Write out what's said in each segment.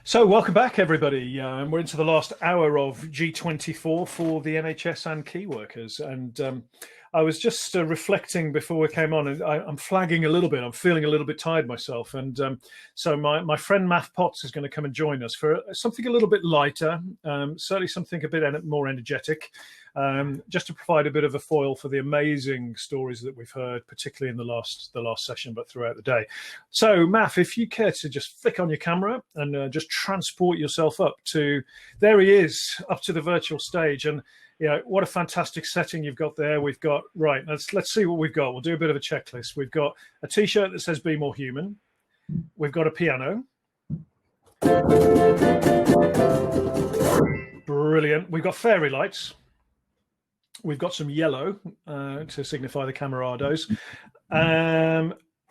So welcome back, everybody. We're into the last hour of G24 for the NHS and key workers. And I was just reflecting before we came on, and I'm flagging a little bit. I'm feeling a little bit tired myself. And so my friend Maff Potts is going to come and join us for something a little bit lighter, certainly something a bit more energetic, just to provide a bit of a foil for the amazing stories that we've heard, particularly in the last session, but throughout the day. So, Maff, if you care to just flick on your camera and just transport yourself up to, there he is, up to the virtual stage. And what a fantastic setting you've got there. We've got, right, let's see what we've got. We'll do a bit of a checklist. We've got a T-shirt that says "Be More Human." We've got a piano. Brilliant. We've got fairy lights. We've got some yellow to signify the Camerados.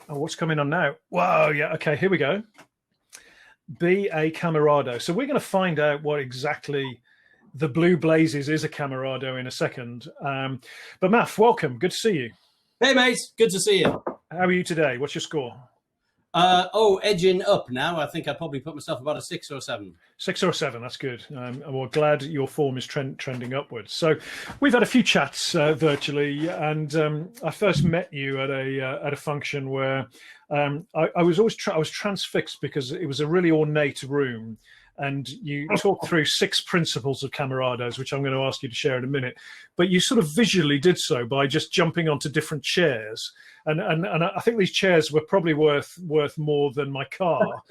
What's coming on now? Whoa, yeah, okay, here we go. Be a Camerado. So we're going to find out what exactly the blue blazes is a Camerado in a second. But Maff, welcome. Good to see you. Hey, mate. Good to see you. How are you today? What's your score? Edging up now. I think I probably put myself about a 6 or 7. 6 or 7, that's good. We're glad your form is trending upwards. So we've had a few chats virtually, and I first met you at a function where I was transfixed because it was a really ornate room. And you talked through 6 principles of Camerados, which I'm going to ask you to share in a minute. But you sort of visually did so by just jumping onto different chairs. And I think these chairs were probably worth more than my car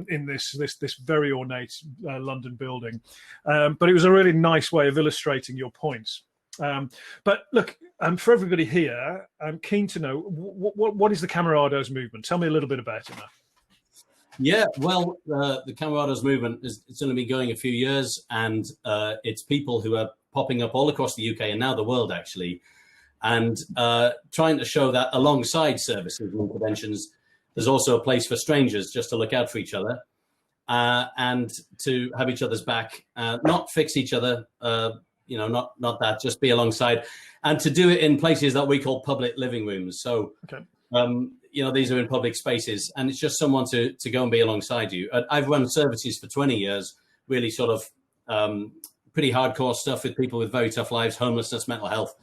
in this very ornate London building. But it was a really nice way of illustrating your points. But look, for everybody here, I'm keen to know, what is the Camerados movement? Tell me a little bit about it now. Yeah, well, the Camerados movement it's only been going a few years, and it's people who are popping up all across the UK and now the world, actually, and trying to show that alongside services and interventions, there's also a place for strangers just to look out for each other and to have each other's back, not fix each other, not that, just be alongside, and to do it in places that we call public living rooms. So, okay. These are in public spaces, and it's just someone to go and be alongside you. I've run services for 20 years, really sort of pretty hardcore stuff with people with very tough lives, homelessness, mental health,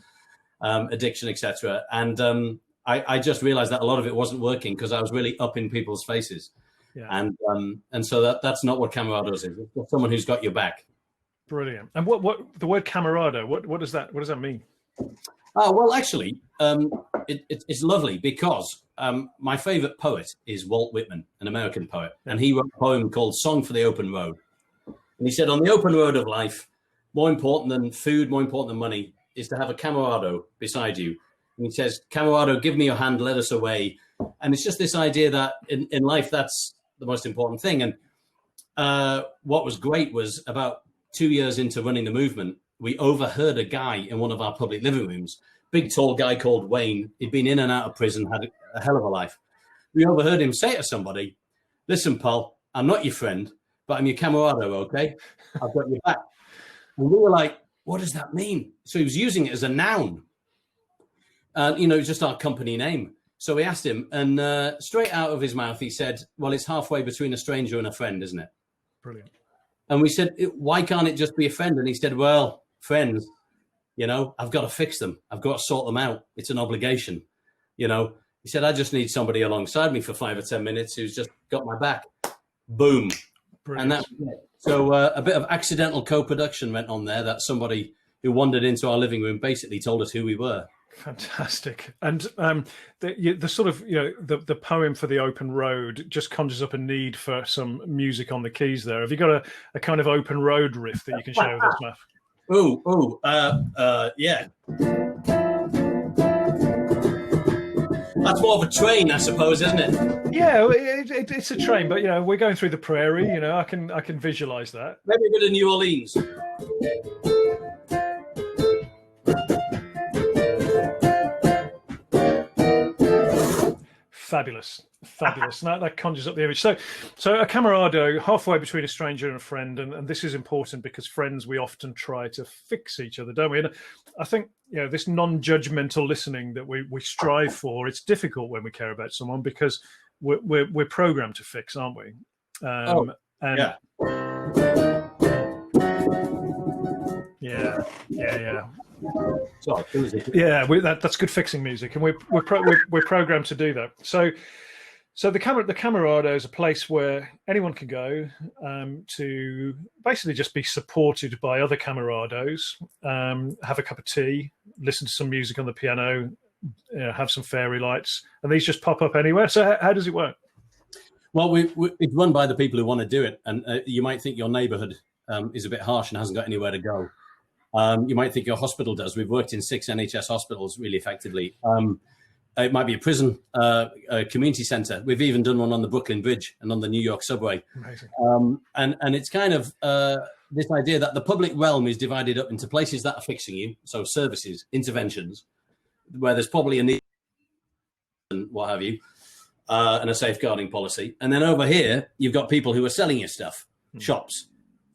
addiction, etc. And I just realized that a lot of it wasn't working because I was really up in people's faces. Yeah. And so that's not what Camerados is. It's someone who's got your back. Brilliant. And what the word Camerado, what does that mean? Well, actually, it's lovely because my favorite poet is Walt Whitman, an American poet. And he wrote a poem called Song for the Open Road. And he said, on the open road of life, more important than food, more important than money, is to have a Camerado beside you. And he says, Camerado, give me your hand, let us away. And it's just this idea that in life, that's the most important thing. And what was great was about 2 years into running the movement, we overheard a guy in one of our public living rooms, big, tall guy called Wayne. He'd been in and out of prison, had a hell of a life. We overheard him say to somebody, listen, pal, I'm not your friend, but I'm your Camerado, okay? I've got your back. And we were like, what does that mean? So he was using it as a noun. Just our company name. So we asked him, and straight out of his mouth, he said, well, it's halfway between a stranger and a friend, isn't it? Brilliant. And we said, why can't it just be a friend? And he said, well, friends, I've got to fix them. I've got to sort them out. It's an obligation. He said, I just need somebody alongside me for 5 or 10 minutes who's just got my back. Boom. Brilliant. And that was it. So a bit of accidental co-production went on there, that somebody who wandered into our living room basically told us who we were. Fantastic. And the sort of, the poem for the open road just conjures up a need for some music on the keys there. Have you got a kind of open road riff that you can share with us, Maff? Yeah. That's more of a train, I suppose, isn't it? Yeah, it's a train, but we're going through the prairie. I can visualize that. Maybe a bit of New Orleans. Fabulous. That conjures up the image. So a Camerado, halfway between a stranger and a friend, and this is important because friends, we often try to fix each other, don't we? And I think this non-judgmental listening that we strive for, it's difficult when we care about someone because we're programmed to fix, aren't we? And Yeah. Yeah. Sorry, Yeah, that's good fixing music, and we're programmed to do that. So the Camerado is a place where anyone can go to basically just be supported by other Camerados, have a cup of tea, listen to some music on the piano, have some fairy lights, and these just pop up anywhere. So how does it work? Well, it's run by the people who want to do it, and you might think your neighbourhood is a bit harsh and hasn't got anywhere to go. You might think your hospital does. We've worked in 6 NHS hospitals really effectively. It might be a prison, a community centre. We've even done one on the Brooklyn Bridge and on the New York subway. Amazing. And it's kind of this idea that the public realm is divided up into places that are fixing you, so services, interventions, where there's probably a need and what have you, and a safeguarding policy. And then over here, you've got people who are selling you stuff, shops,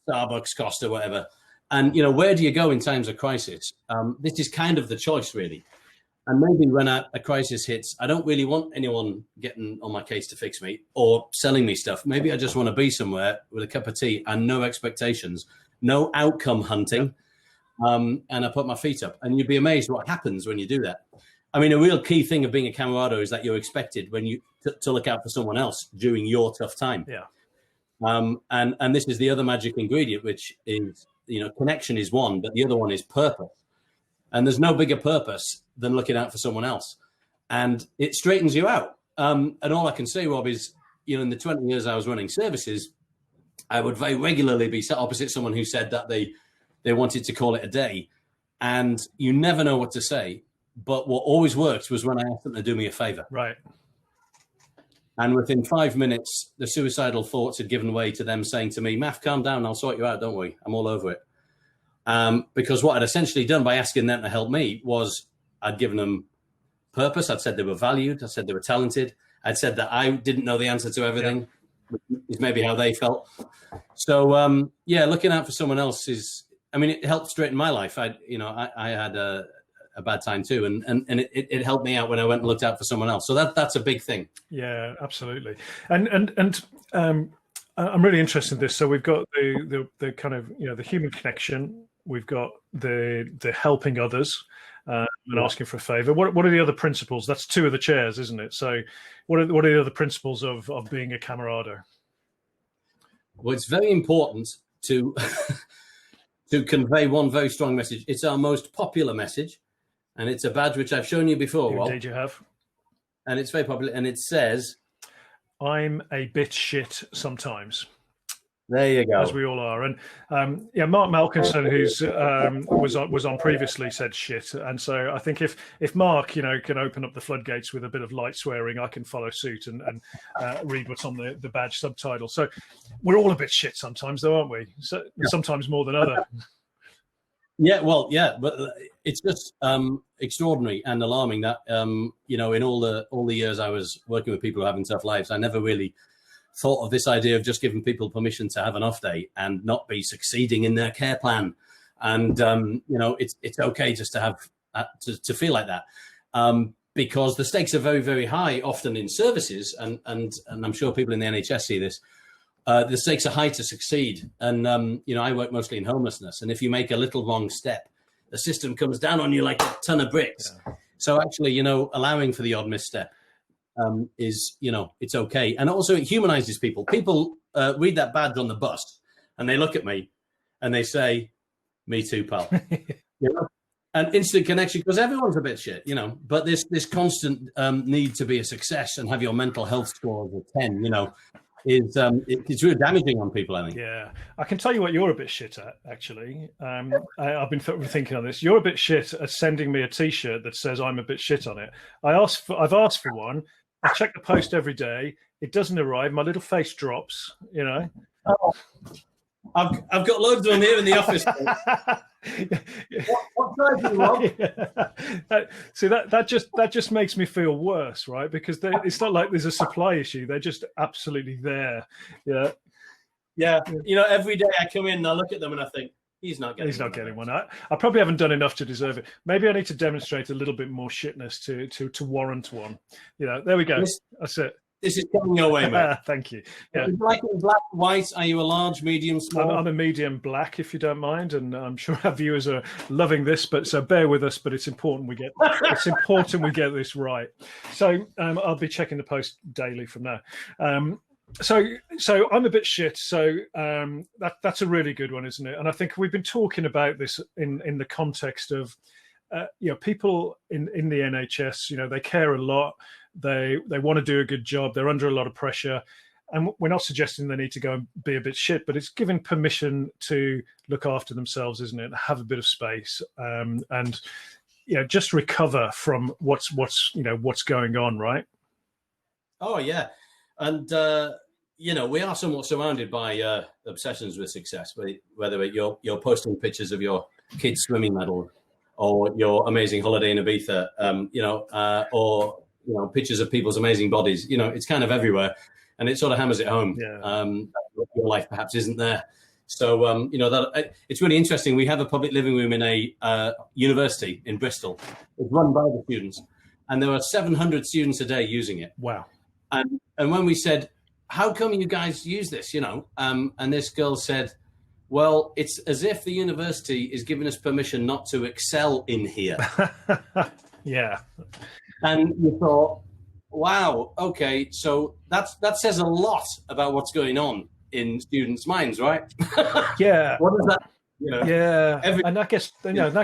Starbucks, Costa, whatever. And, where do you go in times of crisis? This is kind of the choice, really. And maybe when a crisis hits, I don't really want anyone getting on my case to fix me or selling me stuff. Maybe I just want to be somewhere with a cup of tea and no expectations, no outcome hunting. And I put my feet up. And you'd be amazed what happens when you do that. I mean, a real key thing of being a Camerado is that you're expected when you to look out for someone else during your tough time. Yeah. And this is the other magic ingredient, which is, connection is one, but the other one is purpose. And there's no bigger purpose than looking out for someone else. And it straightens you out. And all I can say, Rob, is, in the 20 years I was running services, I would very regularly be sat opposite someone who said that they wanted to call it a day. And you never know what to say. But what always worked was when I asked them to do me a favor. Right. And within 5 minutes, the suicidal thoughts had given way to them saying to me, Maff, calm down, I'll sort you out, don't worry. I'm all over it. Because what I'd essentially done by asking them to help me was I'd given them purpose. I'd said they were valued. I said they were talented. I'd said that I didn't know the answer to everything, which is maybe how they felt. So, looking out for someone else it helped straighten my life. I had a bad time too. And it helped me out when I went and looked out for someone else. So that's a big thing. Yeah, absolutely. And I'm really interested in this. So we've got the kind of, the human connection. We've got the helping others and asking for a favor. What are the other principles? That's 2 of the chairs, isn't it? So what are the other principles of being a Camerado? Well, it's very important to to convey one very strong message. It's our most popular message, and it's a badge which I've shown you before, Rob. Indeed you have. And it's very popular, and it says, I'm a bit shit sometimes. There you go. As we all are. And Mark Malkinson, who's was on previously, said shit. And so I think if Mark, can open up the floodgates with a bit of light swearing, I can follow suit and read what's on the badge subtitle. So we're all a bit shit sometimes, though, aren't we? So, sometimes more than other. Yeah, well, yeah, but it's just extraordinary and alarming that in all the years I was working with people who are having tough lives, I never really thought of this idea of just giving people permission to have an off day and not be succeeding in their care plan. And it's okay just to have to feel like that, because the stakes are very, very high often in services, and I'm sure people in the NHS see this. The stakes are high to succeed. And, I work mostly in homelessness. And if you make a little wrong step, the system comes down on you like a ton of bricks. Yeah. So actually, allowing for the odd misstep is, it's okay. And also it humanizes people. People read that badge on the bus and they look at me and they say, me too, pal. And instant connection, because everyone's a bit shit, but this constant need to be a success and have your mental health score of a 10, it's really damaging on people, I think. Yeah, I can tell you what you're a bit shit at, actually. I've been thinking on this. You're a bit shit at sending me a T-shirt that says I'm a bit shit on it. I've asked for one. I check the post every day. It doesn't arrive. My little face drops, Oh, I've got loads of them here in the office. What size do you want? See, that just makes me feel worse, right? Because it's not like there's a supply issue; they're just absolutely there. Yeah. Every day I come in and I look at them and I think he's not getting one. I probably haven't done enough to deserve it. Maybe I need to demonstrate a little bit more shitness to warrant one. There we go. That's it. This is coming your way, mate. Thank you. Yeah. Black and white. Are you a large, medium, small? I'm a medium black, if you don't mind, and I'm sure our viewers are loving this. But so bear with us. But it's important we get this right. So I'll be checking the post daily from now. So I'm a bit shit. So that's a really good one, isn't it? And I think we've been talking about this in the context of people in the NHS. They care a lot. They want to do a good job. They're under a lot of pressure. And we're not suggesting they need to go and be a bit shit, but it's giving permission to look after themselves, isn't it? Have a bit of space and just recover from what's going on, right? Oh yeah, and we are somewhat surrounded by obsessions with success. Whether you're posting pictures of your kids' swimming medal, or your amazing holiday in Ibiza, or pictures of people's amazing bodies. It's kind of everywhere, and it sort of hammers it home. Yeah. Your life perhaps isn't there. So, that it's really interesting. We have a public living room in a university in Bristol. It's run by the students, and there are 700 students a day using it. Wow. And when we said, how come you guys use this, and this girl said, well, it's as if the university is giving us permission not to excel in here. Yeah. And you thought, wow, okay, so that says a lot about what's going on in students' minds, right? Yeah. What is that? Yeah, and that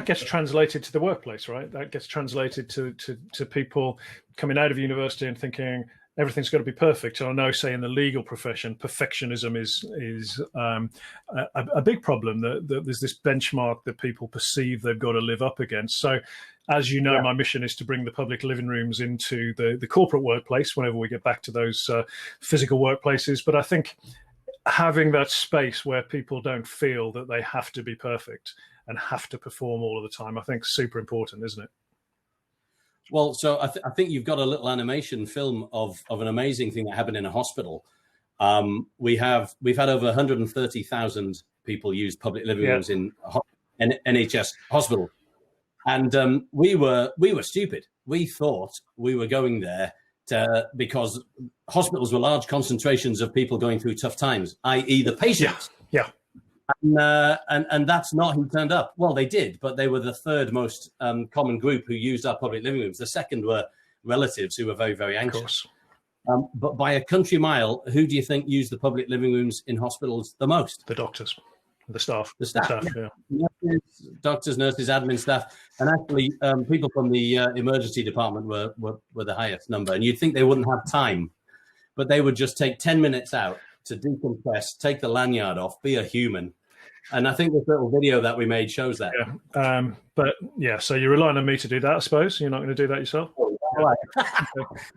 gets translated to the workplace, right? That gets translated to people coming out of university and thinking everything's got to be perfect. And I know, say, in the legal profession, perfectionism is a big problem. That there's this benchmark that people perceive they've got to live up against. So, as you know, my mission is to bring the public living rooms into the corporate workplace whenever we get back to those physical workplaces. But I think having that space where people don't feel that they have to be perfect and have to perform all of the time, I think is super important, isn't it? Well, so I think you've got a little animation film of an amazing thing that happened in a hospital. We've had over 130,000 people use public living rooms in NHS hospital, and we were stupid. We thought we were going there because hospitals were large concentrations of people going through tough times, i.e., the patients. Yeah. And that's not who turned up. Well, they did, but they were the third most common group who used our public living rooms. The second were relatives who were very, very anxious. But by a country mile, who do you think used the public living rooms in hospitals the most? The doctors, the staff. Yeah. Nurses, doctors, nurses, admin staff, and actually people from the emergency department were the highest number. And you'd think they wouldn't have time, but they would just take 10 minutes out to decompress, take the lanyard off, be a human. And I think this little video that we made shows that. Yeah. So you're relying on me to do that, I suppose. You're not going to do that yourself? Oh, right.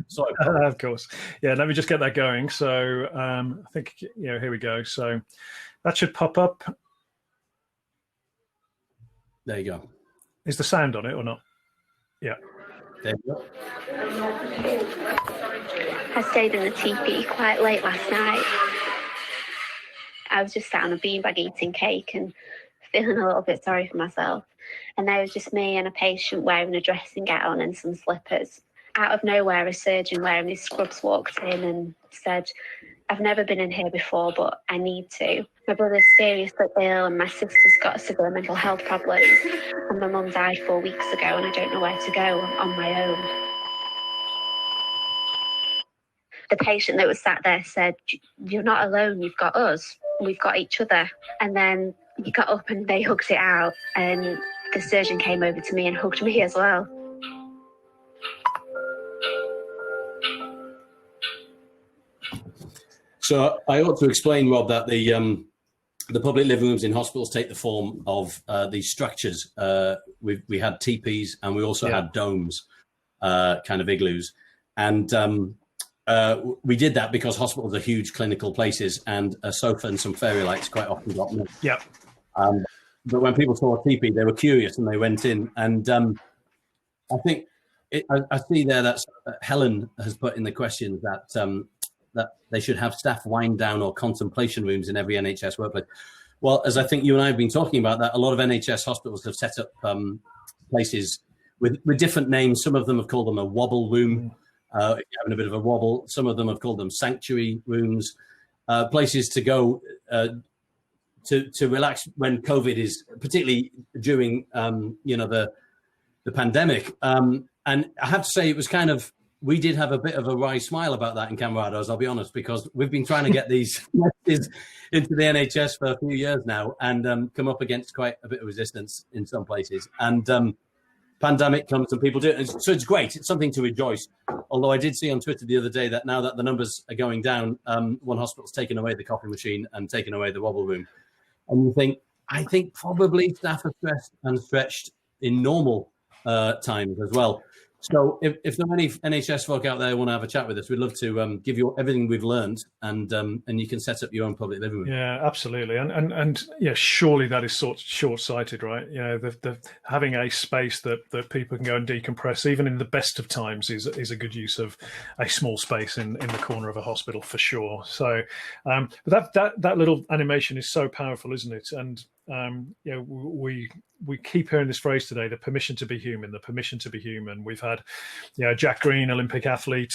Sorry. Of course. Yeah, let me just get that going. So I think, here we go. So that should pop up. There you go. Is the sound on it or not? Yeah. There you go. I stayed in the teepee quite late last night. I was just sat on a beanbag eating cake and feeling a little bit sorry for myself. And there was just me and a patient wearing a dressing gown and some slippers. Out of nowhere, a surgeon wearing his scrubs walked in and said, I've never been in here before, but I need to. My brother's seriously ill and my sister's got severe mental health problems. And my mum died 4 weeks ago and I don't know where to go on my own. The patient that was sat there said, you're not alone, you've got us, we've got each other. And then he got up and they hugged it out and the surgeon came over to me and hugged me as well. So I ought to explain, Rob, that the public living rooms in hospitals take the form of these structures. We had teepees and we also had domes, kind of igloos. And we did that because hospitals are huge clinical places and a sofa and some fairy lights quite often got missed. Yeah. But when people saw a teepee, they were curious and they went in. And I think I see there that Helen has put in the questions that they should have staff wind down or contemplation rooms in every NHS workplace. Well, as I think you and I have been talking about that, a lot of NHS hospitals have set up places with different names. Some of them have called them a wobble room. if you're having a bit of a wobble. Some of them have called them sanctuary rooms, places to go to relax when COVID is, particularly during the pandemic. And I have to say, it was kind of, we did have a bit of a wry smile about that in Camerados, I'll be honest, because we've been trying to get these messages into the NHS for a few years now, and come up against quite a bit of resistance in some places. And pandemic comes and people do it. So it's great. It's something to rejoice. Although I did see on Twitter the other day that now that the numbers are going down, one hospital's taken away the coffee machine and taken away the wobble room. And I think probably staff are stressed and stretched in normal times as well. So if there are any NHS folk out there who want to have a chat with us, we'd love to give you everything we've learned, and you can set up your own public living room. Yeah, absolutely. And yeah, surely that is sort of short-sighted, right? You know, the having a space that people can go and decompress, even in the best of times, is a good use of a small space in the corner of a hospital for sure. So, but that little animation is so powerful, isn't it? And we keep hearing this phrase today, the permission to be human, the permission to be human. We've had, Jack Green, Olympic athlete,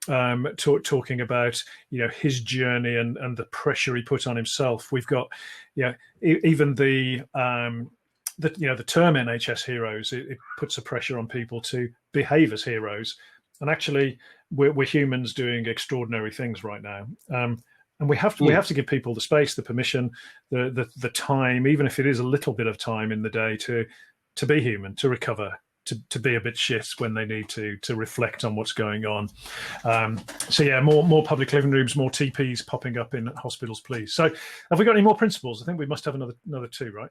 talking about, his journey and the pressure he put on himself. We've got, even the term NHS heroes, it puts a pressure on people to behave as heroes. And actually, we're humans doing extraordinary things right now. And we have to give people the space, the permission, the time, even if it is a little bit of time in the day, to be human, to recover, to be a bit shit when they need to reflect on what's going on. So yeah, more public living rooms, more TPs popping up in hospitals, please. So have we got any more principles? I think we must have another two, right?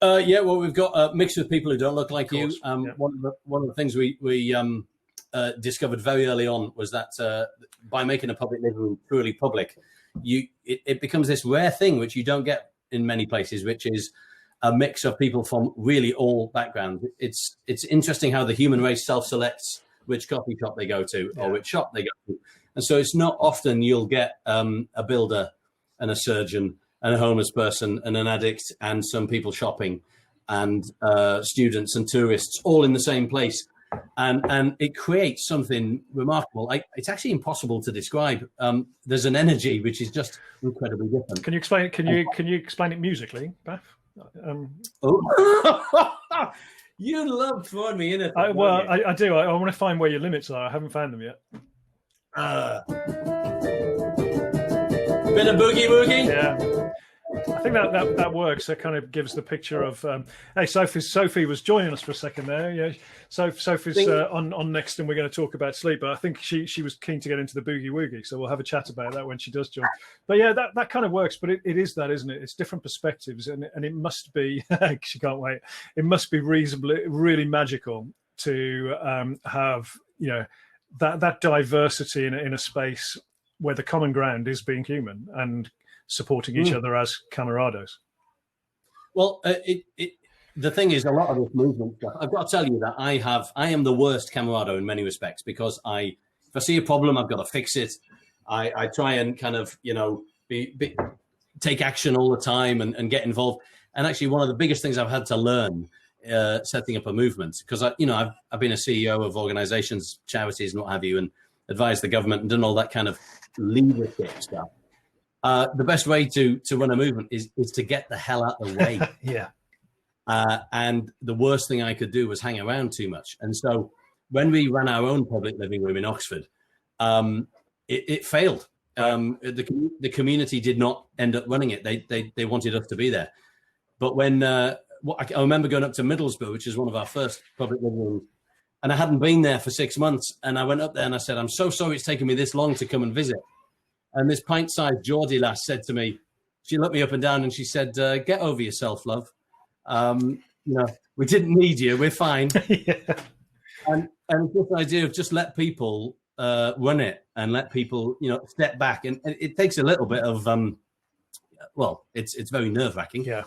Well, we've got a mix of people who don't look like you. Yeah. One of the things we discovered very early on was that by making a public living room truly public, it becomes this rare thing which you don't get in many places, which is a mix of people from really all backgrounds. It's interesting how the human race self-selects which coffee shop they go to or which shop they go to. And so it's not often you'll get a builder and a surgeon and a homeless person and an addict and some people shopping and students and tourists all in the same place. And it creates something remarkable. It's actually impossible to describe. There's an energy which is just incredibly different. Can you explain it? Can you explain it musically, Maff? You love throwing me in it. I do. I want to find where your limits are. I haven't found them yet. Bit of boogie woogie. Yeah. I think that works. That kind of gives the picture of. Hey, Sophie was joining us for a second there. Yeah, Sophie's on next, and we're going to talk about sleep. But I think she was keen to get into the boogie woogie, so we'll have a chat about that when she does join. But yeah, that kind of works. But it is that, isn't it? It's different perspectives, and it must be. She can't wait. It must be really magical to have that diversity in a space where the common ground is being human and supporting each other as camarados. Well, the thing is, a lot of this movement stuff, I've got to tell you that I am the worst camarado in many respects, because if I see a problem, I've got to fix it. I try and kind of, take action all the time and get involved. And actually, one of the biggest things I've had to learn setting up a movement, because I've been a CEO of organizations, charities, and what have you, and advised the government and done all that kind of leadership stuff. The best way to run a movement is to get the hell out of the way. Yeah. And the worst thing I could do was hang around too much. And so when we ran our own public living room in Oxford, it failed. The community did not end up running it. They wanted us to be there. But when I remember going up to Middlesbrough, which is one of our first public living rooms, and I hadn't been there for 6 months. And I went up there and I said, I'm so sorry it's taken me this long to come and visit. And this pint-sized Geordie lass said to me, she looked me up and down and she said, get over yourself, love. We didn't need you. We're fine. Yeah. And this idea of just let people run it and let people, step back. And it takes a little bit of, it's very nerve-wracking. Yeah.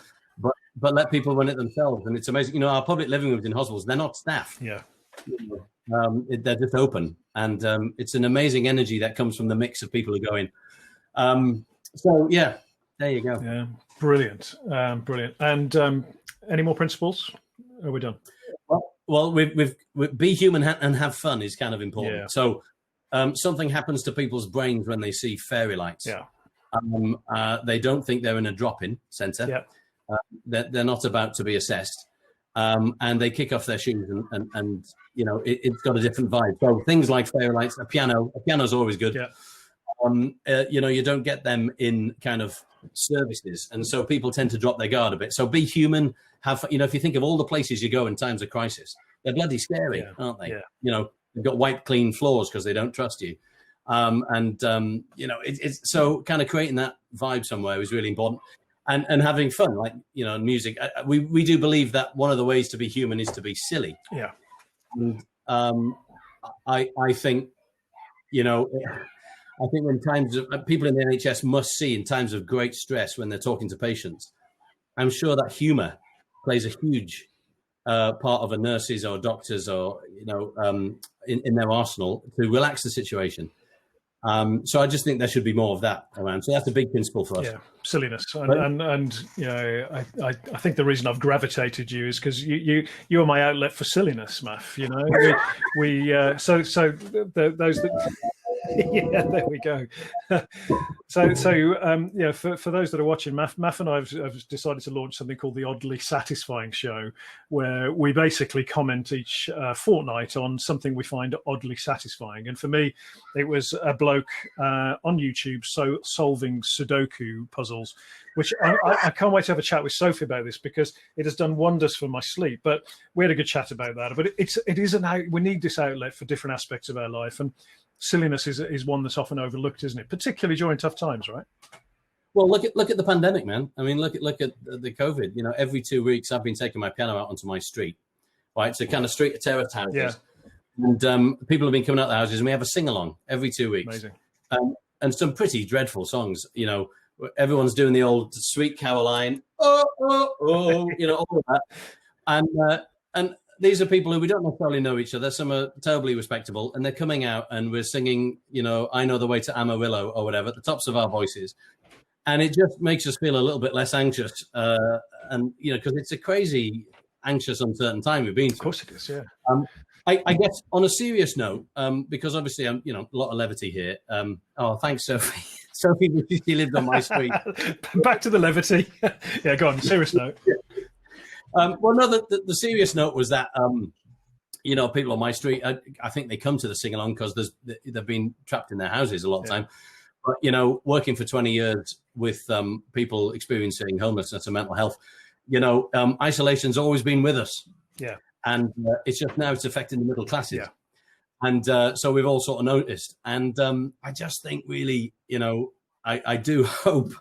But let people run it themselves. And it's amazing. Our public living rooms in hospitals, they're not staff. Yeah. They're just open. And it's an amazing energy that comes from the mix of people who go in. So, yeah, there you go. Yeah, brilliant. Brilliant. And any more principles? Are we done? Well, we've be human and have fun is kind of important. Yeah. So something happens to people's brains when they see fairy lights. Yeah. They don't think they're in a drop-in center. Yeah. They're not about to be assessed. And they kick off their shoes and it's got a different vibe. So things like fairy lights, a piano's always good. Yeah. You don't get them in kind of services. And so people tend to drop their guard a bit. So be human. If you think of all the places you go in times of crisis, they're bloody scary, aren't they? Yeah. You've got wiped clean floors because they don't trust you. It's so kind of creating that vibe somewhere is really important. And having fun, like, music. We do believe that one of the ways to be human is to be silly. Yeah. And I think, I think when times of people in the NHS must see in times of great stress when they're talking to patients, I'm sure that humour plays a huge part of a nurse's or doctor's or, in their arsenal to relax the situation. So I just think there should be more of that around. So that's a big principle for us. Yeah, silliness, and I think the reason I've gravitated you is because you are my outlet for silliness, Maff. Those that. Yeah, there we go. For those that are watching, Maff and I have decided to launch something called the Oddly Satisfying Show, where we basically comment each fortnight on something we find oddly satisfying. And for me, it was a bloke on YouTube solving Sudoku puzzles, which I can't wait to have a chat with Sophie about this because it has done wonders for my sleep. But we had a good chat about that. But we need this outlet for different aspects of our life, and silliness is one that's often overlooked, isn't it? Particularly during tough times, right? Well, look at the pandemic, man. I mean, look at the COVID. Every 2 weeks I've been taking my piano out onto my street, right? It's a kind of street of terrace houses. Yeah. And people have been coming out the houses, and we have a sing-along every 2 weeks. Amazing. And some pretty dreadful songs. Everyone's doing the old Sweet Caroline, oh, all of that. And these are people who we don't necessarily know each other. Some are terribly respectable, and they're coming out and we're singing, I Know the Way to Amarillo or whatever at the tops of our voices. And it just makes us feel a little bit less anxious. Because it's a crazy, anxious, uncertain time we've been through. Of course it is, yeah. I guess on a serious note, because obviously I'm, a lot of levity here. Thanks, Sophie. Sophie, she lived on my street. Back to the levity. Yeah, go on, serious note. The serious note was that, people on my street, I think they come to the sing-along because they've been trapped in their houses a lot of time. But, working for 20 years with people experiencing homelessness and mental health, isolation's always been with us. Yeah. And it's just now it's affecting the middle classes. Yeah. And so we've all sort of noticed. And I just think really, I do hope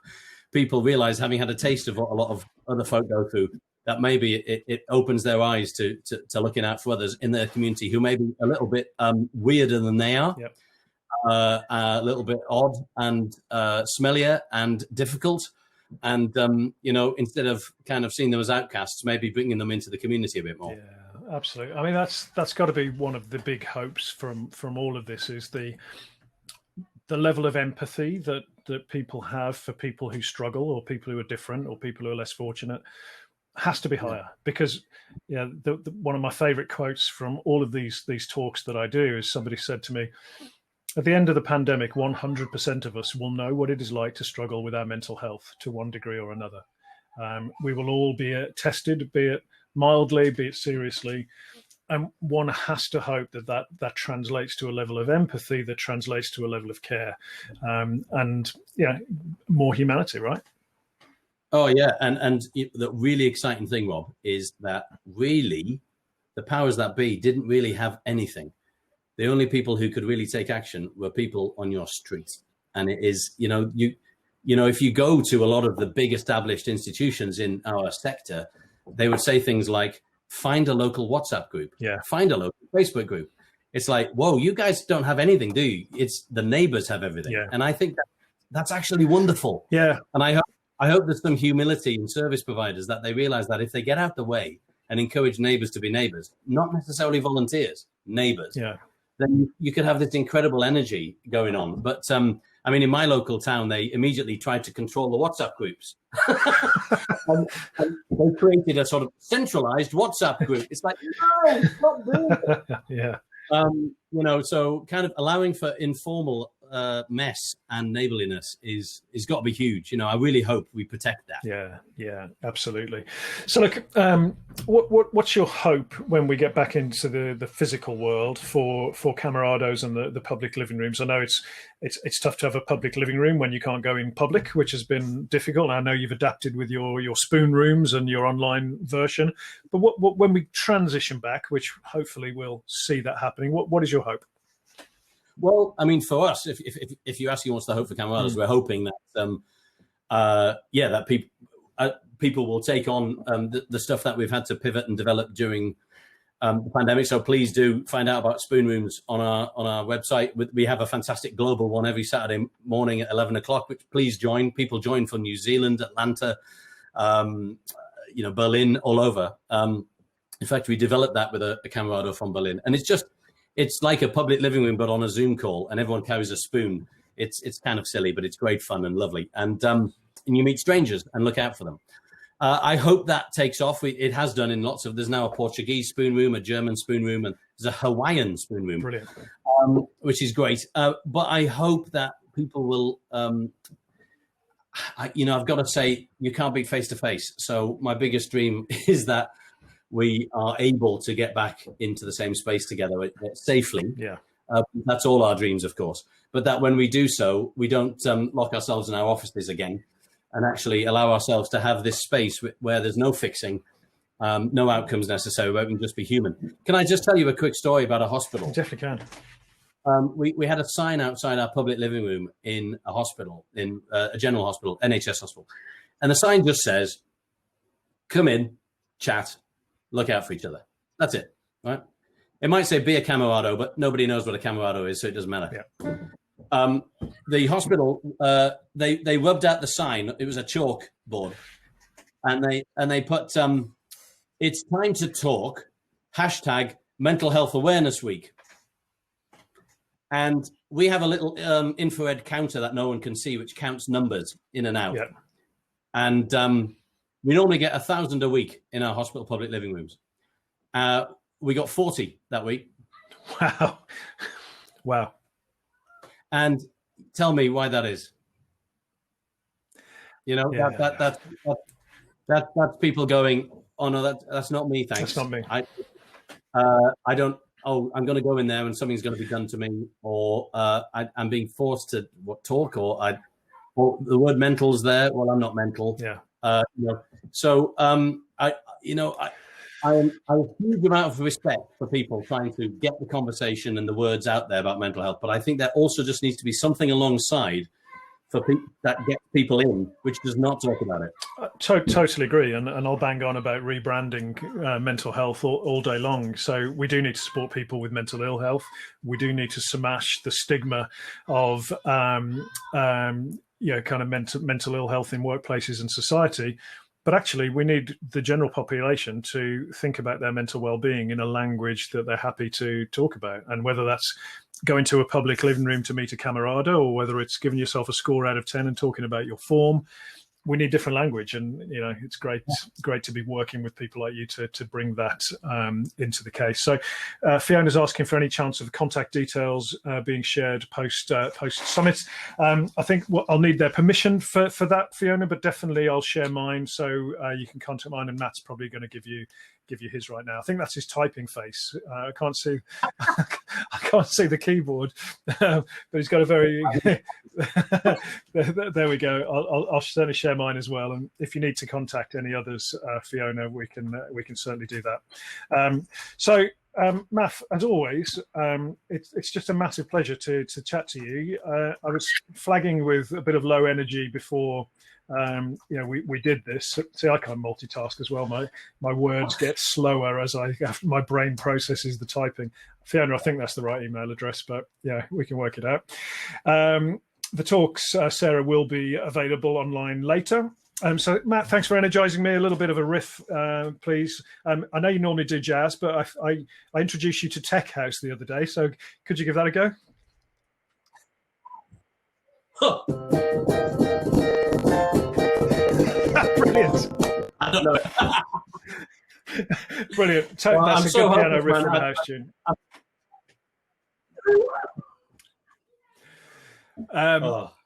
people realize, having had a taste of what a lot of other folk go through, that maybe it opens their eyes to looking out for others in their community who may be a little bit weirder than they are, yep. A little bit odd and smellier and difficult. And, instead of kind of seeing them as outcasts, maybe bringing them into the community a bit more. Yeah, absolutely. I mean, that's got to be one of the big hopes from all of this is the level of empathy that people have for people who struggle or people who are different or people who are less fortunate has to be higher. Because one of my favorite quotes from all of these talks that I do is somebody said to me, at the end of the pandemic, 100% of us will know what it is like to struggle with our mental health to one degree or another. We will all be tested, be it mildly, be it seriously. And one has to hope that translates to a level of empathy, that translates to a level of care, and more humanity, right? Oh, yeah. And the really exciting thing, Rob, is that really the powers that be didn't really have anything. The only people who could really take action were people on your street. And it is, if you go to a lot of the big established institutions in our sector, they would say things like, find a local WhatsApp group, find a local Facebook group. It's like, whoa, you guys don't have anything, do you? It's the neighbors have everything. Yeah. And I think that's actually wonderful. Yeah. And I hope there's some humility in service providers that they realize that if they get out the way and encourage neighbors to be neighbors, not necessarily volunteers, neighbors, then you could have this incredible energy going on. But in my local town, they immediately tried to control the WhatsApp groups. and they created a sort of centralized WhatsApp group. It's like, no, stop doing it. Yeah. So kind of allowing for informal mess and neighborliness is got to be huge. I really hope we protect that. Yeah, absolutely. So look, what's your hope when we get back into the physical world for Camerados and the public living rooms? I know it's tough to have a public living room when you can't go in public, which has been difficult. I know you've adapted with your spoon rooms and your online version, but when we transition back, which hopefully we'll see that happening, what is your hope? Well, I mean, for us, if you're asking what's the hope for Camerados, we're hoping that that people will take on the stuff that we've had to pivot and develop during the pandemic. So please do find out about spoon rooms on our website. We have a fantastic global one every Saturday morning at 11 o'clock, which please join. People join from New Zealand, Atlanta, Berlin, all over. In fact, we developed that with a Camerado from Berlin, and it's like a public living room, but on a Zoom call, and everyone carries a spoon. It's kind of silly, but it's great fun and lovely. And you meet strangers and look out for them. I hope that takes off. It has done in lots of. There's now a Portuguese spoon room, a German spoon room, and there's a Hawaiian spoon room. Brilliant. Which is great. But I hope that people will. I've got to say, you can't beat face to face. So my biggest dream is that we are able to get back into the same space together safely. Yeah. That's all our dreams, of course. But that when we do so, we don't lock ourselves in our offices again and actually allow ourselves to have this space where there's no fixing, no outcomes necessary, where we can just be human. Can I just tell you a quick story about a hospital? You definitely can. We had a sign outside our public living room in a hospital, in a general hospital, NHS hospital. And the sign just says, come in, chat, look out for each other. That's it, right? It might say be a Camerado, but nobody knows what a Camerado is, so it doesn't matter. Yeah. The hospital, they rubbed out the sign. It was a chalk board, and they put it's time to talk, #Mental Health Awareness Week. And we have a little infrared counter that no one can see, which counts numbers in and out. Yeah. And we normally get 1,000 a week in our hospital public living rooms. We got 40 that week. Wow. And tell me why that is. That's people going, oh no, that's not me, thanks. That's not me. I don't. Oh, I'm going to go in there and something's going to be done to me, or I'm being forced to talk, or the word mental's there. Well, I'm not mental. Yeah. So I have a huge amount of respect for people trying to get the conversation and the words out there about mental health, but I think there also just needs to be something alongside for people that get people in, which does not talk about it. Totally agree, and I'll bang on about rebranding mental health all day long. So we do need to support people with mental ill health. We do need to smash the stigma of kind of mental ill health in workplaces and society. But actually, we need the general population to think about their mental well-being in a language that they're happy to talk about. And whether that's going to a public living room to meet a Camerado, or whether it's giving yourself a score out of 10 and talking about your form, we need different language. And, it's great to be working with people like you to bring that into the case. So Fiona's asking for any chance of contact details being shared post summit. I think I'll need their permission for that, Fiona, but definitely I'll share mine. So you can contact mine, and Matt's probably going to give you his right now. I think that's his typing face. I can't see the keyboard, but he's got a very. There we go. I'll certainly share mine as well. And if you need to contact any others, Fiona, we can certainly do that. Maff, as always, it's just a massive pleasure to chat to you. I was flagging with a bit of low energy before. We did this. See, I can't multitask as well. My words get slower as my brain processes the typing. Fiona, I think that's the right email address, but yeah, we can work it out. The talks, Sarah, will be available online later. So, Matt, thanks for energizing me. A little bit of a riff, please. I know you normally do jazz, but I introduced you to Tech House the other day. So could you give that a go? Brilliant. I don't know. Brilliant. That's a good piano riff from a house tune.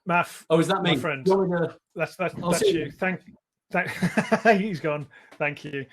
Maff. Oh, is that me? My friend. That's you. Thank. He's gone. Thank you.